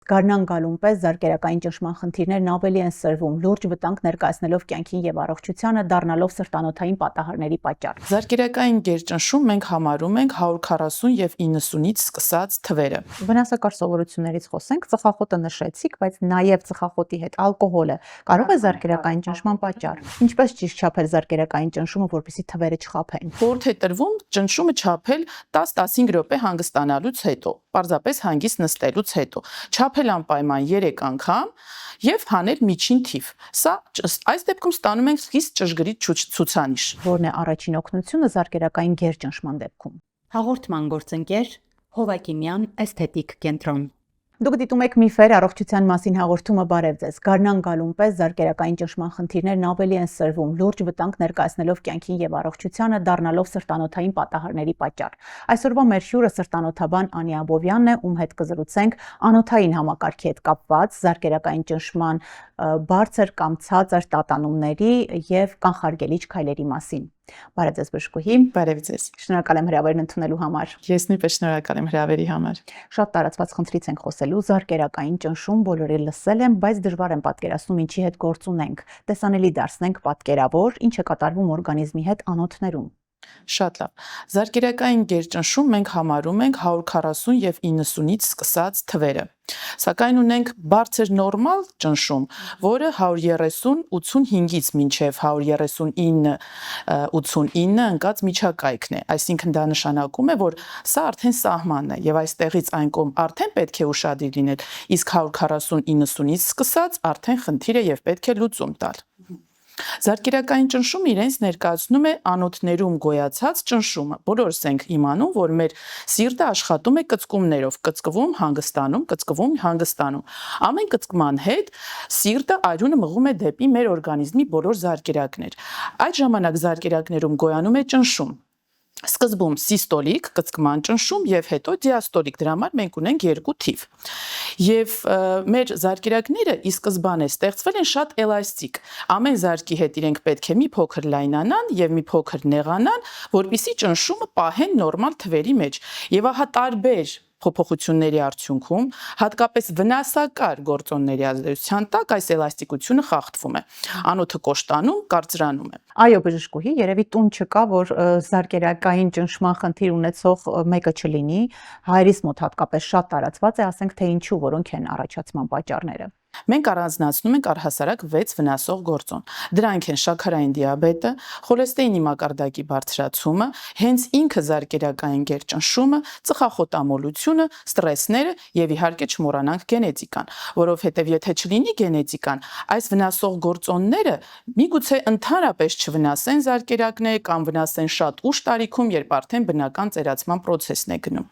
Գարնան գալուն պես զարկերակային ճնշման խնդիրներն ավելի են սրվում, լուրջ վտանգ ներկայացնելով կյանքին եւ առողջությանը, դառնալով սրտանոթային պատահարների պատճառ։ Զարկերակային գերճնշում մենք համարում ենք 140 եւ 90-ից սկսած թվերը։ Վնասակար սովորություններից խոսենք, ծխախոտը նշեցիք, բայց նաեւ ծխախոտի հետ ալկոհոլը կարող է զարկերակային ճնշման պատճառ։ Ինչպես ճիշտ չափել զարկերակային ճնշումը, որպեսզի թվերը չխաբեն։ Խորհուրդ է տրվում ճնշումը չափել 10-15 րոպե հանգստանալուց հետո, պարզապես հանգիստ նստելուց հետո, չափել անպայման 3 անգամ եւ հանել միջին թիվ։ Այս դեպքում ստանում ենք խիստ ճշգրիտ ցուցանիշ։ Որն է առաջին օգնությունը զարկերակային գերճնշման դեպքում։ Հաղորդման գործընկեր Հովակիմյան էսթետիկ կենտրոն։ Դուք դիտում եք Միֆեր առողջության մասին հաղորդումը, բարև ձեզ։ Գարնան գալուն պես զարկերակային ճնշման խնդիրներն ավելի են սրվում, լուրջ վտանգ ներկայացնելով կյանքին եւ առողջությանը, դառնալով սրտանոթային պատահարների պատճառ։ Այսօրվա մեր հյուրը սրտանոթաբան Անի Աբովյանն է, ում հետ կզրուցենք անոթային համակարգի հետ կապված զարկերակային ճնշման բարձր կամ ցածր տատանումների եւ կանխարգելիչ քայլերի մասին։ Բարև ձեզ բժշկուհի։ Բարև ձեզ։ Շնորհակալ եմ հրավերն ընդունելու համար։ Ես նույնպես շնորհակալ եմ հրավերի համար։ Շատ տարածված խնդրից ենք խոսելու, զարկերակային ճնշում, բոլորը լսել են, բայց դժվար են պատկերացնում ինչի հետ գործ ունենք։ Տեսանելի դարձնենք պատկերավոր, ինչ է կատարվում օրգանիզմի հետ անոթներում։ Շատ լավ։ Զարկերակային գերճնշում մենք համարում ենք 140 եւ 90-ից սկսած թվերը։ Սակայն ունենք բարձր նորմալ ճնշում, որը 130-85-ից մինչև 139-89 ընկած միջակայքն է։ Այսինքն դա նշանակում է, որ սա արդեն սահմանն է եւ այստեղից այն կողմ արդեն պետք է ուշադիր լինել, իսկ 140-90-ից սկսած արդեն խնդիր է եւ պետք է լուծում տալ։ Զարկերակային ճնշումը իրենց ներկայացնում է անոթներում գոյացած ճնշումը։ Բոլորս ենք իմանում, որ մեր սիրտը աշխատում է կծկումներով, կծկվում, հանգստանում, կծկվում, հանգստանում։ Ամեն կծկման հետ սիրտը արյունը մղում է դեպի մեր օրգանիզմի բոլոր զարկերակներ։ Այդ ժամանակ զարկերակներում գոյանում է ճնշում։ Սկզբում սիստոլիկ կծկման ճնշում եւ հետո դիաստոլիկ, դրա համար մենք ունենք երկու թիվ։ Եվ մեր զարկերակները ի սկզբանե ստեղծվել են շատ էլաստիկ։ Ամեն զարկի հետ իրենք պետք է մի փոքր լայնանան եւ մի փոքր նեղանան, որպեսզի ճնշումը պահեն նորմալ թվերի մեջ։ Եվ ահա տարբեր փոփոխությունների արդյունքում, հատկապես վնասակար գործոնների ազդեցության տակ այս էլաստիկությունը խախտվում է։ Անոթը կոշտանում, կարծրանում է։ Այո, բժշկուհի, երևի տուն չկա, որ զարկերակային ճնշման խնդիր ունեցող մեկը չլինի, հայրից մոտ հատկապես շատ տարածված է, ասենք թե ինչու, որոնք են առաջացման պատճառները։ Մենք առանձնացնում ենք առհասարակ 6 վնասող գործոն։ Դրանք են շաքարային դիաբետը, խոլեստերինի մակարդակի բարձրացումը, հենց ինքը զարկերակային գերճնշումը, ծխախոտամոլությունը, ստրեսները եւ իհարկե չմոռանանք գենետիկան, որովհետեւ եթե չլինի գենետիկան, այս վնասող գործոնները միգուցե ընդհանրապես չվնասեն զարկերակները կամ վնասեն շատ ուշ տարիքում, երբ արդեն բնական ծերացման process-ն է գնում։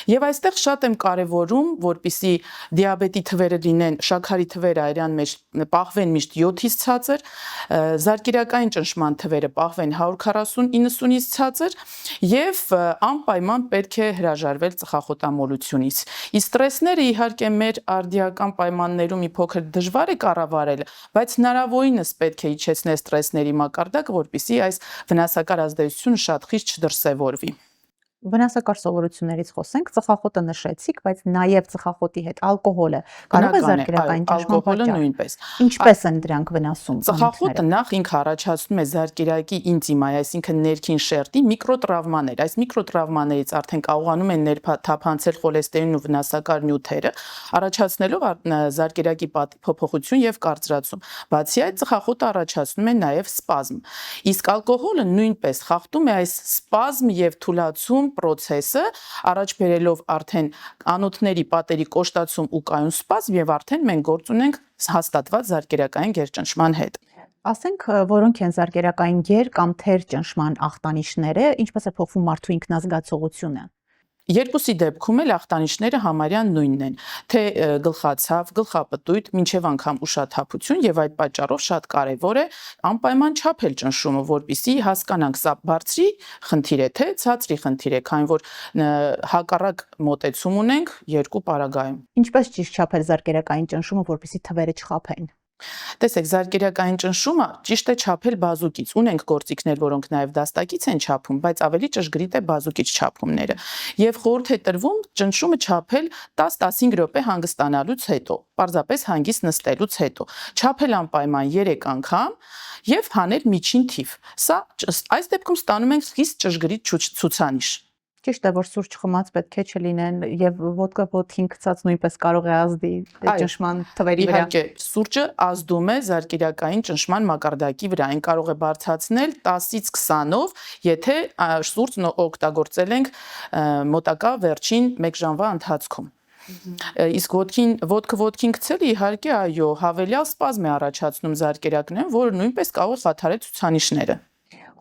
Եվ այստեղ շատ եմ կարևորում, որպեսզի դիաբետի թվերը լինեն, շաքարի թվերը արյան մեջ պահվեն միշտ 7-ից ցածր, զարկերակային ճնշման թվերը պահվեն 140-90-ից ցածր եւ անպայման պետք է հրաժարվել ծխախոտամոլությունից։ Իսկ ստրեսները իհարկե մեր արդիական պայմաններում մի փոքր դժվար է կառավարել, բայց հնարավորինս պետք է իջեցնել ստրեսների մակարդակը, որպեսզի այս վնասակար ազդեցությունը շատ խիստ չդրսևորվի։ Վնասակար սովորություններից խոսենք, ծխախոտը նշեցիք, բայց նաև ծխախոտի հետ ալկոհոլը կարող է զարկերակային ճնշման պատճառ։ Նույնպես։ Ինչպես են դրանք վնասում։ Ծխախոտը նախ ինքը առաջացնում է զարկերակի ինտիմայի, այսինքն ներքին շերտի միկրոտրավմաներ։ Այս միկրոտրավմաներից արդեն կարողանում են ներթափանցել խոլեստերինն ու վնասակար նյութերը, առաջացնելով զարկերակի պատի փոփոխություն եւ կարծրացում։ Բացի այդ, ծխախոտը առաջացնում է նաև սպազմ։ Իսկ ալկոհոլը նույնպես խախտում է այս սպազմ եւ թուլացում process-ը, առաջ բերելով արդեն անոթների պատերի կոշտացում ու կայուն սպազմ եւ արդեն մենք գործ ունենք հաստատված զարկերակային գերճնշման հետ։ Ասենք, որոնք են զարկերակային գեր կամ թեր ճնշման ախտանիշները, ինչպես է փոխվում մարդու ինքնազգացողությունը։ Երկուսի դեպքում էլ ախտանիշները համարյա նույնն են, թե գլխացավ, գլխապտույտ, մինչև անգամ ուշաթափություն եւ այդ պատճառով շատ կարեւոր է անպայման չափել ճնշումը, որպեսզի հասկանանք սա բարձրի խնդիր է, թե ցածրի խնդիր է, քանի որ հակառակ մոտեցում ունենք երկու պարագայում։ Ինչպես ճիշտ չափել զարկերակային ճնշումը, որպեսզի թվերը չխաբեն։ Տեսեք, զարկերակային ճնշումը ճիշտ է չափել բազուկից։ Ունենք գործիքներ, որոնք նաև դաստակից են չափում, բայց ավելի ճշգրիտ է բազուկից չափումները։ Եվ խորհուրդ է տրվում ճնշումը չափել 10-15 րոպե հանգստանալուց հետո, պարզապես հանգիստ նստելուց հետո։ Չափել անպայման 3 անգամ եւ հանել միջին թիվ։ Սա այս դեպքում ստանում ենք խիստ ճշգրիտ ցուցանիշ։ Ճիշտ է, որ սուրճ խմած պետք է չլինեն եւ ոդկա ոտքին գցած նույնպես կարող է ազդի ճնշման թվերի վրա։ Իհարկե, սուրճը ազդում է զարկերակային ճնշման մակարդակի վրա։ Այն կարող է բարձրացնել 10-ից 20-ով, եթե սուրճն օգտագործել ենք մոտակա վերջին 1 ժամվա ընթացքում։ Իսկ ոտքին գցելը իհարկե այո, հավելյալ սպազմ է առաջացնում զարկերակներում, որը նույնպես կարող է խաթարել ցուցանիշները։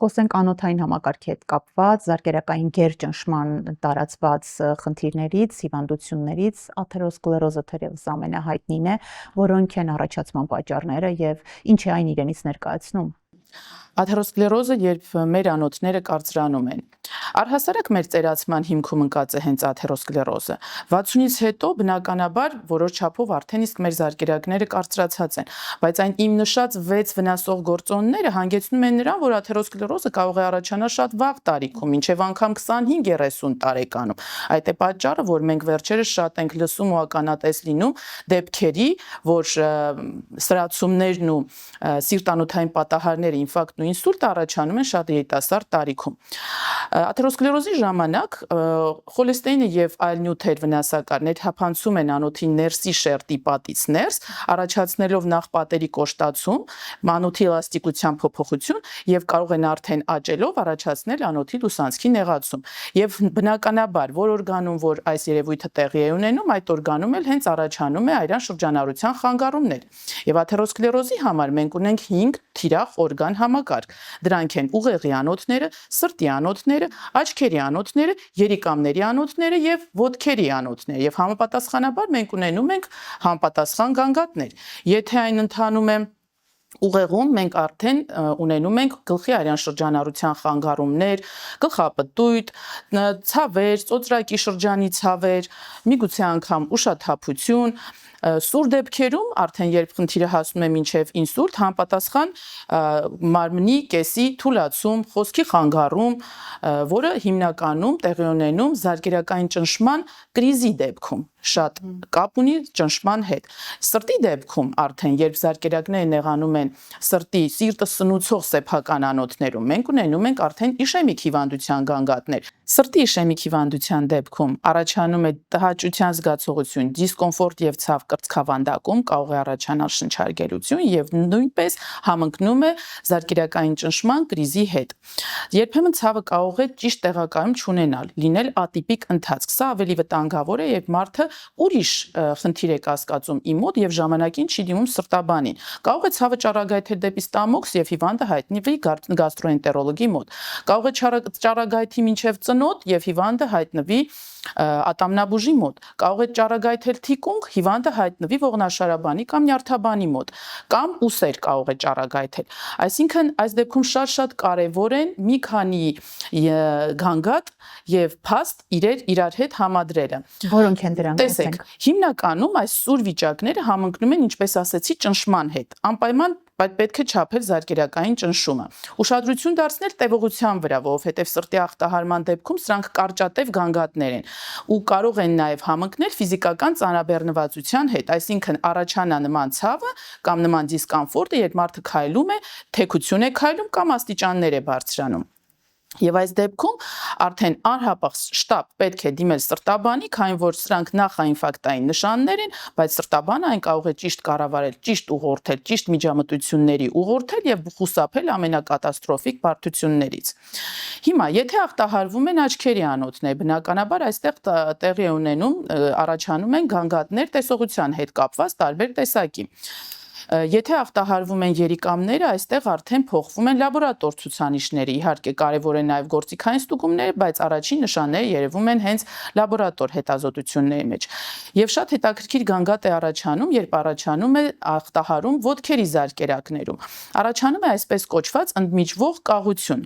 Խոսենք անոթային համակարգի հետ կապված, զարկերակային գերճնշման տարածված խնդիրներից, հիվանդություններից, աթերոսկլերոզը թերևս ամենահայտնին է, որոնք են առաջացման պատճառները եւ ինչ է այն իրենից ներկայացնում։ Աթերոսկլերոզը, երբ մեր անոթները կարծրանում են, առհասարակ մեր ծերացման հիմքում ընկած է հենց աթերոսկլերոզը։ 60-ից հետո բնականաբար որոշ չափով արդեն իսկ մեր զարկերակները կարծրացած են, բայց այն իմ նշած 6 վնասող գործոնները հանգեցնում են նրան, որ աթերոսկլերոզը կարող է առաջանալ շատ վաղ տարիքում, մինչև անգամ 25-30 տարեկանում։ Այդ է պատճառը, որ մենք վերջերս շատ ենք լսում ու ականատես լինում դեպքերի, որ սրացումներն ու սիրտանոթային պատահարները, ինֆարկտն ու ինսուլտը առաջանում են շատ երիտասարդ տարիքում։ Աթերոսկլերոզի ժամանակ խոլեստերինը եւ այլ նյութեր վնասակարներ թափանցում են անոթի ներսի շերտի պատից ներս, առաջացնելով նախ պատերի կոշտացում, անոթի էլաստիկության փոփոխություն եւ կարող են արդեն աճելով առաջացնել անոթի լուսանցքի նեղացում։ Եվ բնականաբար, որ օրգանում, որ այս երևույթը տեղի է ունենում, այդ օրգանում էլ հենց առաջանում է այրան շրջանառության խանգարումներ։ Եվ աթերոսկլերոզի համար մենք ունենք 5 թիրախ օրգան համակարգ։ Դրանք են ուղեղի անոթները, սրտի անոթները, աչքերի անոթները, երիկամների անոթները եւ ոտքերի անոթները եւ համապատասխանաբար մենք ունենում ենք համապատասխան գանգատներ։ Եթե այն ընթանում է ուղեղում, մենք արդեն ունենում ենք գլխի արյան շրջանառության խանգարումներ, գլխապտույտ, ցավեր, ծոծրակի շրջանի ցավեր, միգուցե անգամ ուշաթափություն, սուր դեպքերում արդեն երբ խնդիրը հասնում է մինչև ինսուլտ, համապատասխան մարմնի կեսի թուլացում, խոսքի խանգարում, որը հիմնականում տեղի ունենում զարկերակային ճնշման կրիզի դեպքում, շատ կապ ունի ճնշման հետ։ Սրտի դեպքում արդեն երբ զարկերակները նեղանում են սրտի սիրտը սնուցող սեփական անոթներում, մենք ունենում ենք արդեն իշեմիկ հիվանդության գանգատներ։ Սրտի իշեմիկ հիվանդության դեպքում առաջանում է տհաճության զգացողություն, դիսկոմֆորտ եւ ցավ կրծքավանդակում, կարող է առաջանալ շնչարգելություն եւ նույնպես համընկնում է զարկերակային ճնշման կրիզի հետ։ Երբեմն ցավը կարող է ճիշտ տեղակայում չունենալ, լինել ատիպիկ ընթացք։ Սա ավելի վտանգավոր է, երբ մարդը ուրիշ խնդիր է կասկածում ի մոտ եւ ժամանակին չի դիմում սրտաբանին։ Կարող է ցավը ճառագայթել դեպի ստամոքս եւ հիվանդը հայտնվի գաստրոենտերոլոգի մոտ։ Կարող է ճառագայթի մինչեւ ծնոտ եւ հիվանդը հայտնվի ատամնաբուժի մոտ, կարող է ճառագայթել թիկունք, հիվանդը հայտնվի ողնաշարաբանի կամ նյարդաբանի մոտ, կամ ուսեր կարող է ճառագայթել։ Այսինքն այս դեպքում շատ կարևոր են մի քանի գանգատ եւ փաստ իրար հետ համադրելը։ Որոնք են դրանք։ Տեսեք, հիմնականում այս սուր վիճակները համընկնում են, ինչպես ասեցի, ճնշման հետ։ Անպայման պետք է չափել զարկերակային ճնշումը։ Ուշադրություն դարձնել տևողության վրա, որովհետև սրտի ախտահարման դեպքում սրանք կարճատև գանգատներ են ու կարող են նաև համընկնել ֆիզիկական ծանրաբեռնվածության հետ, այսինքն առաջանա նման ցավը կամ նման դիսկոմֆորտը, երբ մարդը քայլում է, թեքություն է քայլում կամ աստիճաններ է բարձրանում։ Եվ այս դեպքում արդեն անհապաղ շտապ պետք է դիմել սրտաբանի, քանի որ սրանք նախաինֆարկտային նշաններ են, բայց սրտաբանը այն կարող է ճիշտ կառավարել, ճիշտ ուղղորդել, ճիշտ միջամտությունների ուղղորդել եւ խուսափել ամենակատաստրոֆիկ բարդություններից։ Հիմա, եթե ախտահարվում են աչքերի անոթներ, բնականաբար այստեղ տեղի է ունենում, առաջանում են գանգատներ տեսողության հետ կապված տարբեր տեսակի։ Եթե ախտահարվում են երիկամները, այստեղ արդեն փոխվում են լաբորատոր ցուցանիշները։ Իհարկե կարևոր է նաև գործիքային ստուգումները, բայց առաջին նշանները երևում են հենց լաբորատոր հետազոտությունների մեջ։ Եվ շատ հետաքրքիր գանգատ է առաջանում, երբ առաջանում է ախտահարում ոտքերի զարկերակներում։ Առաջանում է այսպես կոչված ընդմիջվող կաղություն։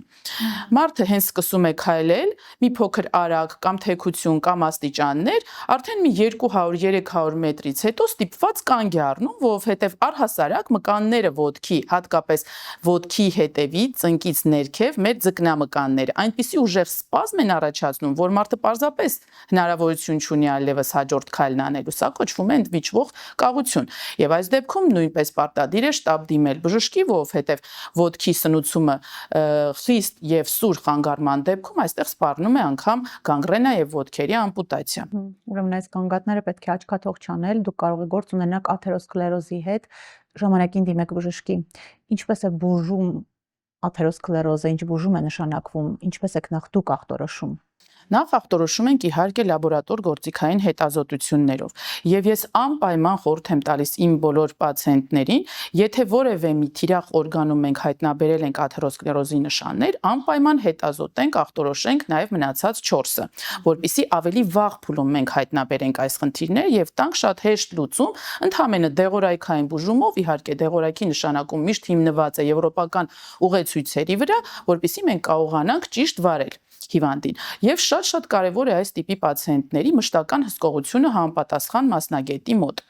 Մարդը հենց սկսում է քայլել, մի փոքր արագ կամ թեքություն կամ աստիճաններ, արդեն մի 200-300 մետրից հետո ստիպված կանգ է առնում, որովհետև առհասարակ մկանները ոտքի, հատկապես ոտքի հետևից, ծնկից ներքև մեր ձկնամկանները այնպիսի ուժեղ սպազմ են առաջացնում, որ մարդը պարզապես հնարավորություն չունի այլևս հաջորդ քայլն անելու։ Սա կոչվում է ընդմիջվող կաղություն։ Եվ այս դեպքում նույնպես պարտադիր է շտապ դիմել բժշկի, որովհետև ոտքի սնուցումը խիստ եւ սուր խանգարման դեպքում այստեղ սպառնում է անգամ գանգրենա եւ ոտքերի ամպուտացիա։ Ուրեմն այս գանգատները պետք է աչքաթող չանել, դուք կարող եք գործ ունենալ աթերոսկլերոզի հետ, ժամանակին դիմեք բժշկի։ Ինչպես է բուժում աթերոսկլերոզը, ինչ բուժում է նշանակվում, ինչպես եք նախ դուք ախտորոշում։ Նախ ախտորոշում ենք իհարկե լաբորատոր գործիքային հետազոտություններով, եւ ես անպայման խորհուրդ եմ տալիս իմ բոլոր պացիենտներին, եթե որևէ մի թիրախ օրգանում մենք հայտնաբերել ենք աթերոսկլերոզի նշաններ, անպայման հետազոտենք, ախտորոշենք նաեւ մնացած 4-ը, որպեսզի ավելի վաղ փուլում մենք հայտնաբերենք այս խնդիրները եւ տանք շատ հեշտ լուծում, ընդհանրապես դեղորայքային բուժումով, իհարկե դեղորայքի նշանակում միշտ հիմնված է եվրոպական ուղեցույցերի վրա, որպեսզի մենք կարողանանք ճիշտ վարել հիվանդին։ Եվ շատ կարևոր է այս տիպի պացիենտների մշտական հսկողությունը համապատասխան մասնագետի մոտ։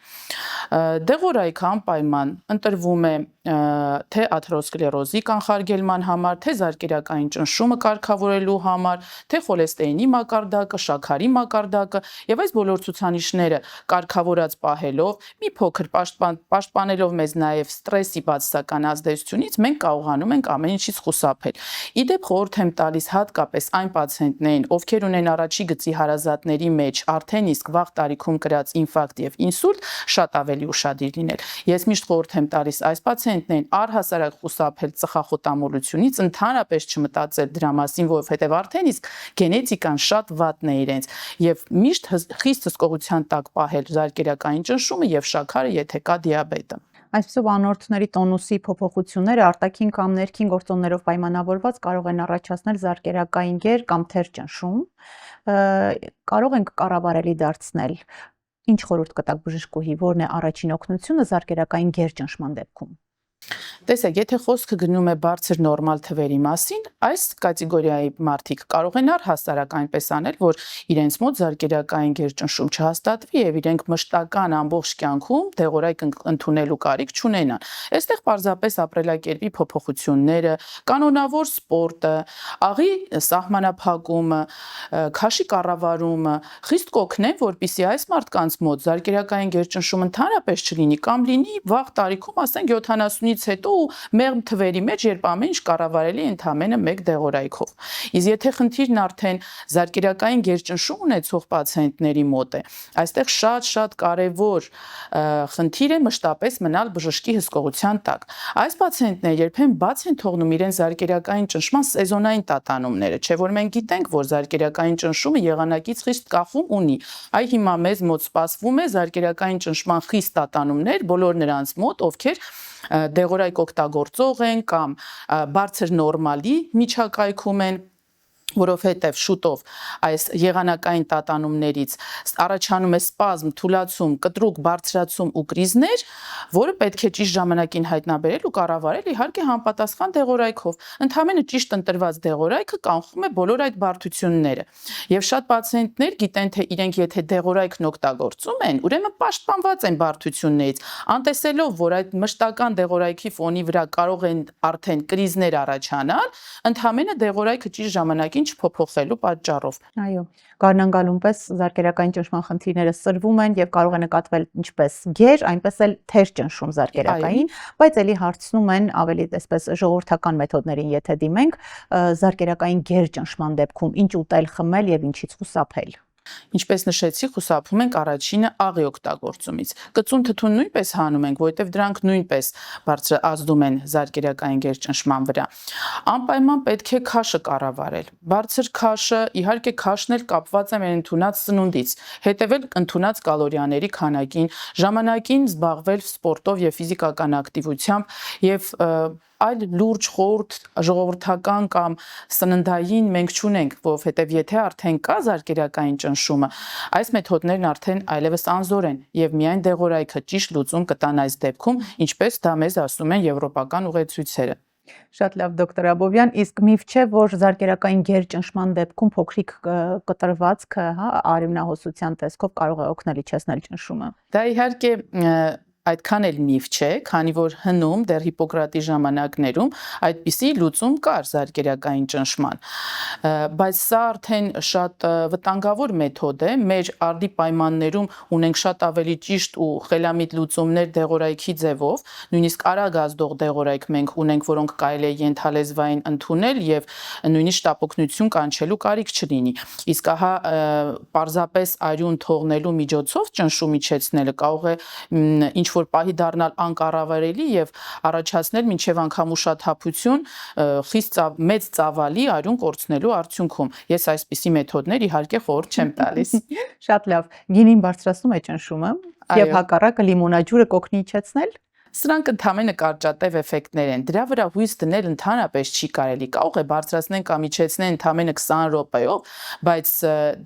Դեղորայքը անպայման ընտրվում է թե աթերոսկլերոզի կանխարգելման համար, թե զարկերակային ճնշումը կարգավորելու համար, թե խոլեստերինի մակարդակը, շաքարի մակարդակը, եւ այս բոլոր ցուցանիշները կարգավորած պահելով, մի փոքր պաշտպանելով մեզ նաեւ ստրեսի բացասական ազդեցությունից, մենք կարողանում ենք ամեն ինչից խուսափել։ Իդեպ խորհուրդ եմ տալիս հատկապես այն պացիենտներին, ովքեր ունեն առաջի գծի հարազատների մեջ արդեն իսկ վաղ տարիքում կրած ինֆարկտ եւ ինսուլտ, շատ ավելի ուշադիր լինել։ Ես միշտ խորհուրդ եմ տալիս այս պացիենտներին առհասարակ խուսափել ծխախոտամոլությունից, ընդհանրապես չմտածել դրա մասին, որովհետեւ արդեն իսկ գենետիկան շատ վատն է իրենց եւ միշտ խիստ հսկողության տակ պահել զարկերակային ճնշումը եւ շաքարը, եթե կա դիաբետը։ Այսպիսով անորթների տոնուսի փոփոխությունները արտաքին կամ ներքին գործոններով պայմանավորված կարող են առաջացնել զարկերակային գեր կամ թեր ճնշում, կարող ենք կառավարելի դարձնել։ Ինչ խորհուրդ կտաք բժշկուհի, որն է առաջին օգնությունը զարկերակային գեր ճնշման դեպքում։ Տեսեք, եթե խոսքը գնում է բարձր նորմալ թվերի մասին, այս կատեգորիայի մարդիկ կարող են առհասարակ այնպես անել, որ իրենց մոտ զարկերակային գերճնշում չհաստատվի եւ իրենք մշտական ամբողջ կյանքում դեղորայք ընդունելու կարիք չունենան։ Այստեղ պարզապես ապրելակերպի փոփոխությունները, կանոնավոր սպորտը, աղի սահմանափակումը, քաշի կառավարումը խիստ կօգնեն, որպեսզի այս մարդկանց մոտ զարկերակային գերճնշում ընդհանրապես չլինի կամ լինի վաղ տարիքում, ասենք 70-ից հետո ու մեղմ թվերի մեջ, երբ ամեն ինչ կառավարելի է ընդամենը մեկ դեղորայքով։ Իսկ եթե խնդիրն արդեն զարկերակային գերճնշում ունեցող պացիենտների մոտ է, այստեղ շատ կարևոր խնդիր է մշտապես մնալ բժշկի հսկողության տակ։ Այս պացիենտները երբեմն բաց են թողնում իրենց զարկերակային ճնշման սեզոնային տատանումները, չէ՞ որ մենք գիտենք, որ զարկերակային ճնշումը եղանակից խիստ կախում ունի։ Այ հիմա մեզ մոտ սպասվում է զարկերակային ճնշման խիստ տատանումներ բոլոր նրանց մոտ, ովքեր դեղորայք օգտագործող են կամ բարձր նորմալի միջակայքում են, որովհետև շուտով այս եղանակային տատանումներից առաջանում է սպազմ, թուլացում, կտրուկ բարձրացում ու կրիզներ, որը պետք է ճիշտ ժամանակին հայտնաբերել ու կառավարել իհարկե համապատասխան դեղորայքով։ Ընդհանրապես ճիշտ ընտրված դեղորայքը կանխում է բոլոր այդ բարդությունները։ Եվ շատ պացիենտներ գիտեն, թե իրենք եթե դեղորայքն օգտագործում են, ուրեմն պաշտպանված են բարդություններից, անտեսելով, որ այդ մշտական դեղորայքի ֆոնի վրա կարող են արդեն կրիզներ առաջանալ, ընդհանրապես դեղորայքը ճիշտ ժամանակին չփոփոխելու պատճառով։ Այո, գարնան պես զարկերակային ճնշման խնդիրները սրվում են եւ կարող է նկատվել ինչպես գեր, այնպես էլ թեր ճնշում զարկերակային, բայց ելի հարցնում են ավելի այսպես ժողովրդական մեթոդներին, եթե դիմենք զարկերակային գեր ճնշման դեպքում ինչ ուտել, խմել եւ ինչից խուսափել։ Ինչպես նշեցի, խուսափում ենք առաջինը աղի օգտագործումից։ Կծուն թթուն նույնպես հանում ենք, որովհետև դրանք նույնպես բարձր ազդում են զարկերակային գերճնշման վրա։ Անպայման պետք է քաշը կառավարել։ Բարձր քաշը, իհարկե քաշն էլ կապված է մեր ընդունած սնունդից, հետևել ընդունած կալորիաների քանակին, ժամանակին զբաղվել սպորտով եւ ֆիզիկական ակտիվությամբ եւ այլ լուրջ խորհուրդ ժողովրդական կամ սննդային մենք չունենք, որովհետև եթե արդեն կա զարկերակային ճնշումը, այս մեթոդներն արդեն այլևս անզոր են եւ միայն դեղորայքը ճիշտ լուծում կտան այս դեպքում, ինչպես դա մեզ ասում են եվրոպական ուղեցույցերը։ Շատ լավ դոկտոր Աբովյան, իսկ միֆ չէ, որ զարկերակային գերճնշման դեպքում փոքրիկ կտրվածքը, հա, արյունահոսության տեսքով կարող է օգնել իջեցնել ճնշումը։ Դա իհարկե այդքան էլ միֆ չէ, քանի որ հնում դեռ Հիպոկրատի ժամանակներում այդպիսի լուծում կար զարկերակային ճնշման, բայց սա արդեն շատ վտանգավոր մեթոդ է, մեր արդի պայմաններում ունենք շատ ավելի ճիշտ ու խելամիտ լուծումներ դեղորայքի ձևով, նույնիսկ արագ ազդող դեղորայք մենք ունենք, որոնք կարելի է ենթալեզվային ընդունել եւ նույնիսկ շտապօգնություն կանչելու կարիք չլինի։ Իսկ ահա պարզապես արյուն թողնելու միջոցով ճնշում իջեցնելը կարող է ինչ որ պահի դառնալ անկառավարելի եւ առաջացնել մինչեւ անգամ ուշաթափություն, խիստ մեծ ծավալի արյուն կորցնելու արդյունքում։ Ես այսպիսի մեթոդներ իհարկե խորհուրդ չեմ տալիս։ Շատ լավ։ Գինին բարձրացնում է ճնշումը եւ հակառակը լիմոնաջուրը կօգնի իջեցնել։ Սրանք ընդհանրապես կարճատև էֆեկտներ են։ Դրա վրա հույս դնել ընդհանրապես չի կարելի։ Կարող է բարձրացնել կամ իջեցնել ընդհանրապես 20 րոպեով, բայց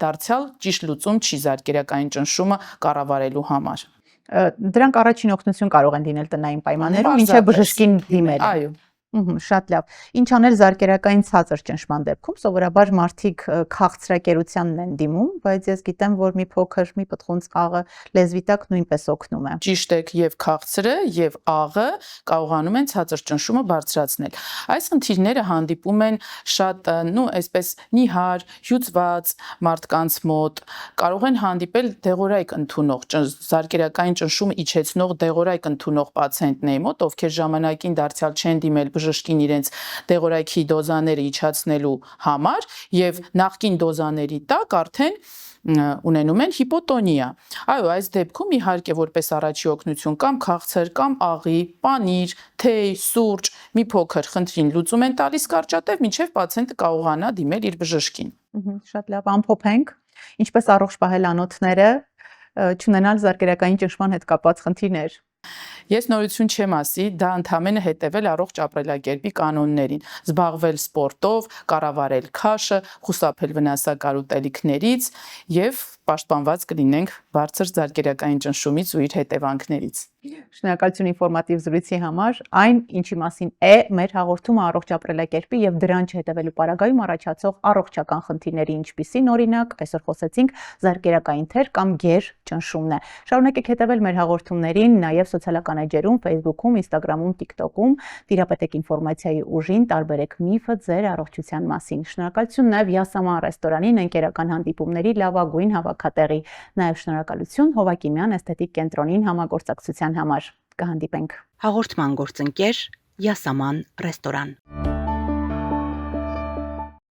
դարձյալ ճիշտ լուծում չի զարկերակային ճնշումը կառավարելու համար։ Դրանք առաջին օգնություն կարող են դինել տնային պայմաններում, ինչը բժշկին դիմել։ Այո։ Շատ լավ։ Ինչ անել զարկերակային ցածր ճնշման դեպքում, սովորաբար մարդիկ քաղցրակերությանն են դիմում, բայց ես գիտեմ, որ մի փոքր մի պտղունց աղը լեզվի տակ նույնպես օգնում է։ Ճիշտ է, եւ քաղցրը եւ աղը կարողանում են ցածր ճնշումը բարձրացնել։ Այս խնդիրները հանդիպում են շատ, այսպես նիհար, հյուծված մարդկանց մոտ, կարող են հանդիպել դեղորայք ընդունող, զարկերակային ճնշումը իջեցնող դեղորայք ընդունող պացիենտների մոտ, ովքեր ժամանակին դարձյալ չեն դիմել բժշկին իրենց դեղորայքի դոզաները իջացնելու համար եւ նախկին դոզաների տակ արդեն ունենում են հիպոտոնիա։ Այո, այս դեպքում իհարկե որպես առաջի օգնություն կամ քաղցր, կամ աղի, պանիր, թեյ, սուրճ, մի փոքր խնդրին լուծում են տալիս կարճատև, մինչև պացիենտը կարողանա դիմել իր բժշկին։ Շատ լավ, ամփոփենք, ինչպես առողջ պահել անոթները, չունենալ զարկերակային ճնշման հետ կապված խնդիրներ։ Ես նորություն չեմ ասի, դա ընդհանրապես հետևել առողջ ապրելակերպի կանոններին, զբաղվել սպորտով, կառավարել քաշը, խուսափել վնասակար ուտելիքներից եւ պաշտպանված կլինենք բարձր զարկերակային ճնշումից ու իր հետևանքներից։ Շնորհակալություն ինֆորմատիվ զրույցի համար։ Այն, ինչի մասին է մեր հաղորդումը առողջ ապրելակերպի եւ դրան չհետևելու պարագայում առաջացող առողջական խնդիրների, ինչպիսին օրինակ այսօր խոսեցինք զարկերակային թեր կամ գեր ճնշումն է։ Շարունակեք հետևել մեր հաղորդումներին նաեւ սոցիալական էջերում, Facebook-ում, Instagram-ում, TikTok-ում, տիրապետեք ինֆորմացիայի ուժին, տարբերեք միֆը ձեր առողջության մասին։ Շնորհակալություն նաեւ Յասաման ռեստորանին ընկերական հանդիպումների լավագույն հավաքատեղի։ Նաեւ շնորհակալություն Հովակիմյան էսթետիկ կենտրոնին համագործակցության համար։ Կհանդիպենք։ Հաղորդման գործընկեր Յասաման ռեստորան։